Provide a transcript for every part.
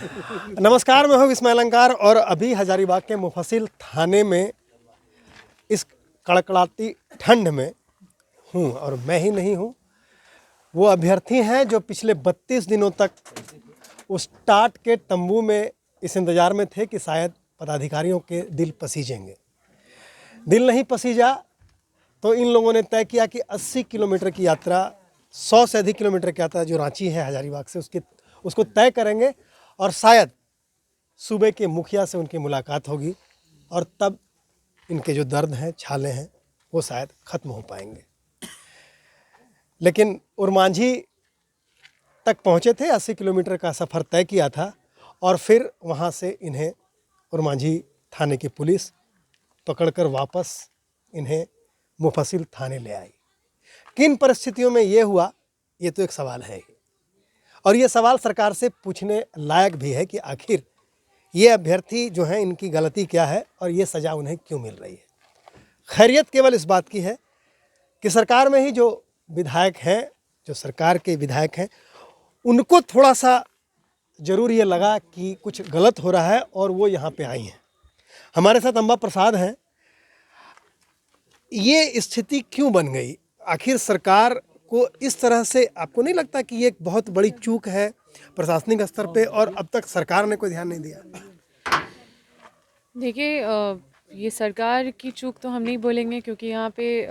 नमस्कार, मैं हूँ विस्मय अलंकार और अभी हजारीबाग के मुफस्सिल थाने में इस कड़कड़ाती ठंड में हूँ। और मैं ही नहीं हूँ, वो अभ्यर्थी हैं जो पिछले 32 दिनों तक उस टाट के तंबू में इस इंतज़ार में थे कि शायद पदाधिकारियों के दिल पसीजेंगे। दिल नहीं पसीजा तो इन लोगों ने तय किया कि 80 किलोमीटर की यात्रा, 100 से अधिक किलोमीटर की यात्रा जो रांची है हजारीबाग से, उसको तय करेंगे और शायद सूबे के मुखिया से उनकी मुलाकात होगी और तब इनके जो दर्द हैं, छाले हैं, वो शायद ख़त्म हो पाएंगे। लेकिन उरमांझी तक पहुँचे थे, 80 किलोमीटर का सफ़र तय किया था और फिर वहाँ से इन्हें उरमांझी थाने की पुलिस पकड़कर वापस इन्हें मुफस्सिल थाने ले आई। किन परिस्थितियों में ये हुआ, ये तो एक सवाल है ही, और ये सवाल सरकार से पूछने लायक भी है कि आखिर ये अभ्यर्थी जो हैं, इनकी गलती क्या है और ये सज़ा उन्हें क्यों मिल रही है। खैरियत केवल इस बात की है कि सरकार में ही जो विधायक हैं, जो सरकार के विधायक हैं, उनको थोड़ा सा ज़रूर ये लगा कि कुछ गलत हो रहा है और वो यहाँ पे आई हैं। हमारे साथ अम्बा प्रसाद हैं। ये स्थिति क्यों बन गई? आखिर सरकार को इस तरह से आपको नहीं लगता कि ये एक बहुत बड़ी चूक है प्रशासनिक स्तर पे और अब तक सरकार ने कोई ध्यान नहीं दिया? देखिए, ये सरकार की चूक तो हम नहीं बोलेंगे क्योंकि यहाँ पे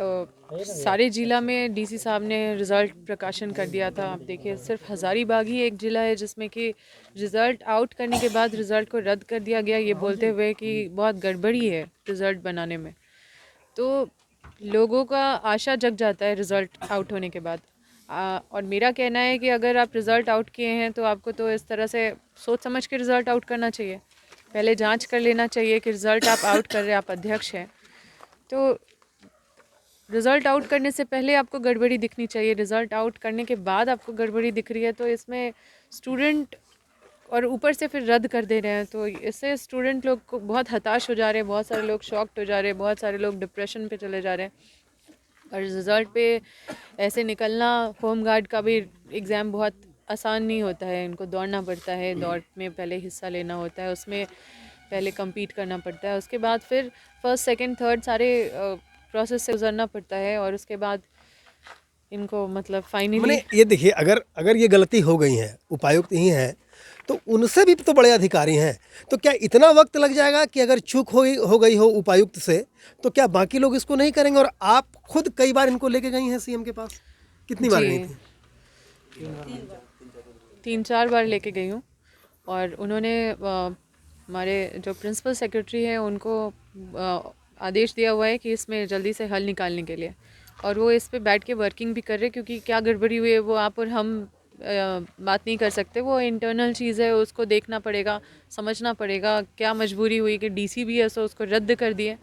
सारे ज़िला में डीसी साहब ने रिज़ल्ट प्रकाशन कर दिया था। आप देखिए, सिर्फ हज़ारीबाग ही एक ज़िला है जिसमें कि रिज़ल्ट आउट करने के बाद रिज़ल्ट को रद्द कर दिया गया, ये बोलते हुए कि बहुत गड़बड़ी है रिज़ल्ट बनाने में। तो लोगों का आशा जग जाता है रिज़ल्ट आउट होने के बाद। और मेरा कहना है कि अगर आप रिज़ल्ट आउट किए हैं तो आपको तो इस तरह से सोच समझ के रिज़ल्ट आउट करना चाहिए। पहले जांच कर लेना चाहिए कि रिज़ल्ट आप आउट कर रहे हैं, आप अध्यक्ष हैं, तो रिज़ल्ट आउट करने से पहले आपको गड़बड़ी दिखनी चाहिए। रिज़ल्ट आउट करने के बाद आपको गड़बड़ी दिख रही है तो इसमें स्टूडेंट, और ऊपर से फिर रद्द कर दे रहे हैं, तो इससे स्टूडेंट लोग को बहुत हताश हो जा रहे हैं, बहुत सारे लोग शॉक्ड हो जा रहे हैं, बहुत सारे लोग डिप्रेशन पे चले जा रहे हैं। और रिज़ल्ट पे ऐसे निकलना, होम गार्ड का भी एग्ज़ाम बहुत आसान नहीं होता है, इनको दौड़ना पड़ता है, दौड़ में पहले हिस्सा लेना होता है, उसमें पहले compete करना पड़ता है, उसके बाद फिर फर्स्ट सेकंड थर्ड सारे प्रोसेस से गुजरना पड़ता है और उसके बाद इनको मतलब फाइनली। मैंने ये देखिए, अगर ये गलती हो गई है, उपायुक्त ही हैं, तो उनसे भी तो बड़े अधिकारी हैं, तो क्या इतना वक्त लग जाएगा कि अगर चूक हो गई हो उपायुक्त से, तो क्या बाकी लोग इसको नहीं करेंगे? और आप खुद कई बार इनको लेके गई हैं सीएम के पास, कितनी बार जी, गई थी? 3-4 बार लेके गई हूँ और उन्होंने हमारे जो प्रिंसिपल सेक्रेटरी हैं उनको आदेश दिया हुआ है कि इसमें जल्दी से हल निकालने के लिए, और वो इस पे बैठ के वर्किंग भी कर रहे हैं क्योंकि क्या गड़बड़ी हुई है वो आप और हम बात नहीं कर सकते, वो इंटरनल चीज़ है, उसको देखना पड़ेगा, समझना पड़ेगा क्या मजबूरी हुई कि डीसी भी है सो उसको रद्द कर दिए।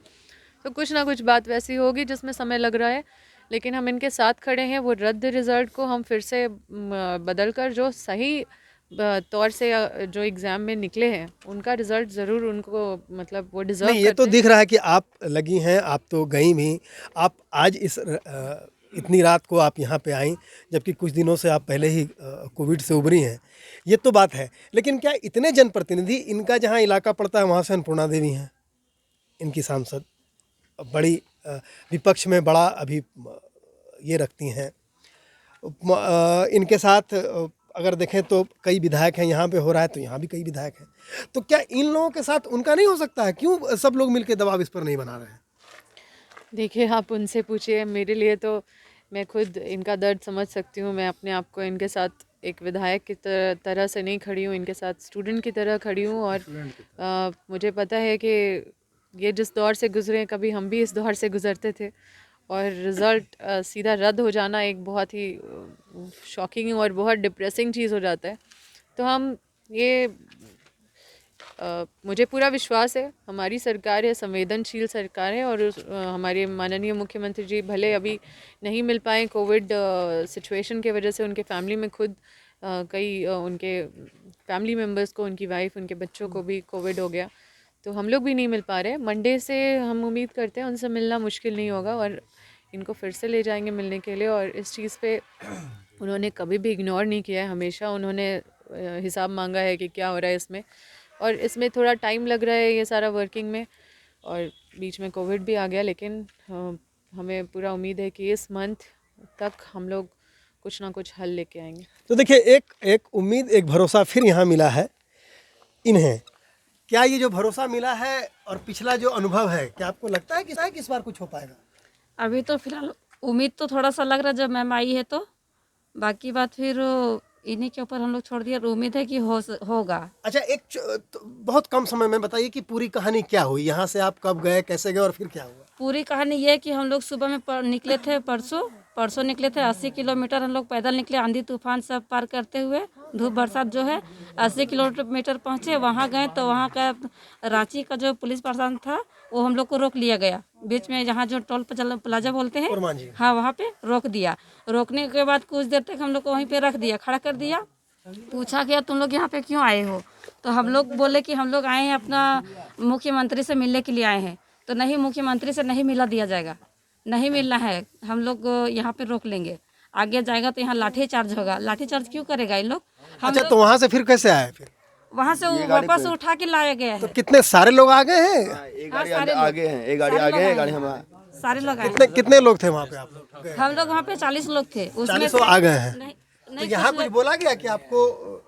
तो कुछ ना कुछ बात वैसी होगी जिसमें समय लग रहा है, लेकिन हम इनके साथ खड़े हैं। वो रद्द रिज़ल्ट को हम फिर से बदल कर जो सही तौर से जो एग्ज़ाम में निकले हैं उनका रिज़ल्ट ज़रूर उनको मतलब वो डिज़र्व नहीं, ये तो करते हैं। दिख रहा है कि आप लगी हैं, आप तो गई भी। आप आज इतनी रात को आप यहाँ पे आईं, जबकि कुछ दिनों से आप पहले ही कोविड से उभरी हैं, ये तो बात है। लेकिन क्या इतने जनप्रतिनिधि, इनका जहाँ इलाका पड़ता है वहाँ से अन्नपूर्णा देवी हैं, इनकी सांसद बड़ी विपक्ष में बड़ा अभी ये रखती हैं। इनके साथ अगर देखें तो कई विधायक हैं, यहाँ पे हो रहा है तो यहाँ भी कई विधायक हैं। तो क्या इन लोगों के साथ उनका नहीं हो सकता है? क्यों सब लोग मिलके दबाव इस पर नहीं बना रहे हैं? देखिए, आप उनसे पूछिए, मेरे लिए तो मैं खुद इनका दर्द समझ सकती हूँ। मैं अपने आप को इनके साथ एक विधायक की तरह से नहीं खड़ी हूँ, इनके साथ स्टूडेंट की तरह खड़ी हूँ। और मुझे पता है कि ये जिस दौर से गुजरे, कभी हम भी इस दौर से गुजरते थे, और रिज़ल्ट सीधा रद्द हो जाना एक बहुत ही शॉकिंग और बहुत डिप्रेसिंग चीज़ हो जाता है। तो हम ये मुझे पूरा विश्वास है, हमारी सरकार है, संवेदनशील सरकार है, और हमारे माननीय मुख्यमंत्री जी भले अभी नहीं मिल पाए कोविड सिचुएशन के वजह से, उनके फैमिली में खुद कई उनके फैमिली मेम्बर्स को, उनकी वाइफ, उनके बच्चों को भी कोविड हो गया, तो हम लोग भी नहीं मिल पा रहे। मंडे से हम उम्मीद करते हैं उनसे मिलना मुश्किल नहीं होगा और इनको फिर से ले जाएंगे मिलने के लिए। और इस चीज़ पे उन्होंने कभी भी इग्नोर नहीं किया है, हमेशा उन्होंने हिसाब मांगा है कि क्या हो रहा है इसमें, और इसमें थोड़ा टाइम लग रहा है ये सारा वर्किंग में, और बीच में कोविड भी आ गया, लेकिन हमें पूरा उम्मीद है कि इस मंथ तक हम लोग कुछ ना कुछ हल लेके आएंगे। तो देखिए, एक एक उम्मीद, एक भरोसा फिर यहाँ मिला है इन्हें। क्या ये जो भरोसा मिला है और पिछला जो अनुभव है, क्या आपको लगता है कि इस बार कुछ हो पाएगा? अभी तो फिलहाल उम्मीद तो थोड़ा सा लग रहा है जब मैम आई है, तो बाकी बात फिर इन्हीं के ऊपर हम लोग छोड़ दिया। उम्मीद है कि होगा। अच्छा, तो बहुत कम समय में बताइए कि पूरी कहानी क्या हुई, यहाँ से आप कब गए, कैसे गए और फिर क्या हुआ? पूरी कहानी ये है कि हम लोग सुबह में निकले थे, परसों निकले थे। 80 किलोमीटर हम लोग पैदल निकले, आंधी तूफान सब पार करते हुए, धूप बरसात जो है। 80 किलोमीटर पहुँचे, वहाँ गए तो वहाँ का रांची का जो पुलिस प्रशासन था वो हम लोग को रोक लिया गया बीच में, जहाँ जो टोल प्लाजा बोलते हैं, हाँ वहाँ पे रोक दिया। रोकने के बाद कुछ देर तक हम लोग को वहीं पे रख दिया, खड़ा कर दिया। पूछा गया तुम लोग यहाँ पे क्यों आए हो, तो हम लोग बोले कि हम लोग आए हैं अपना मुख्यमंत्री से मिलने के लिए आए हैं। तो नहीं, मुख्यमंत्री से नहीं मिला दिया जाएगा, नहीं मिलना है, हम लोग यहाँ पे रोक लेंगे, आगे जाएगा तो यहाँ लाठी चार्ज होगा। लाठी चार्ज क्यों करेगा ये लोग? अच्छा, तो वहाँ से फिर कैसे आए? फिर वहाँ से वापस उठा के लाया गया है। तो कितने सारे लोग आ गए हैं? एक गाड़ी आगे है, एक गाड़ी आगे है, एक गाड़ी हम सारे लोग आए। कितने लोग थे वहाँ पे आप लोग? हम लोग वहाँ पे 40 लोग थे, उसमें 40 लोग आ गए हैं। नहीं, तो नहीं यहाँ कुछ बोला गया कि आपको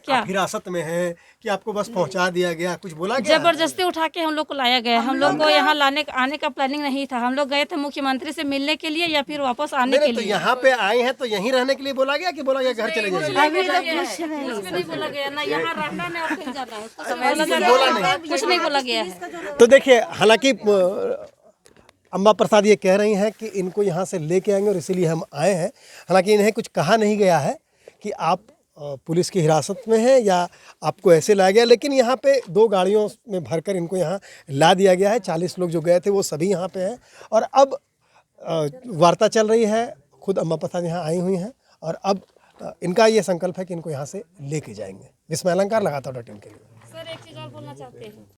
क्या आप हिरासत में हैं, कि आपको बस पहुँचा दिया गया, कुछ बोला गया? जबरदस्ती उठा के हम लोग को लाया गया। हम लोग को यहाँ आने का प्लानिंग नहीं था। हम लोग गए थे मुख्यमंत्री से मिलने के लिए या फिर वापस आने के तो लिए। यहाँ पे आए हैं तो यहीं रहने के लिए बोला गया कि बोला गया घर चले जाइए? कुछ नहीं बोला गया, ना यहाँ रहना ना और कहीं जाना है, कुछ नहीं बोला गया है। तो देखिए, हालांकि अम्बा प्रसाद ये कह रही हैं कि इनको यहाँ से लेके आएंगे और इसीलिए हम आए हैं। हालांकि इन्हें कुछ कहा नहीं गया है कि आप पुलिस की हिरासत में हैं या आपको ऐसे लाया गया, लेकिन यहाँ पे 2 गाड़ियों में भरकर इनको यहाँ ला दिया गया है। 40 लोग जो गए थे वो सभी यहाँ पे हैं और अब वार्ता चल रही है। खुद अम्बा प्रसाद यहाँ आई हुई हैं और अब इनका ये संकल्प है कि इनको यहाँ से लेके जाएंगे। जिसमें अलंकार लगाता हूँ टीम के लिए। सर एक चीज़ और बोलना चाहते हैं।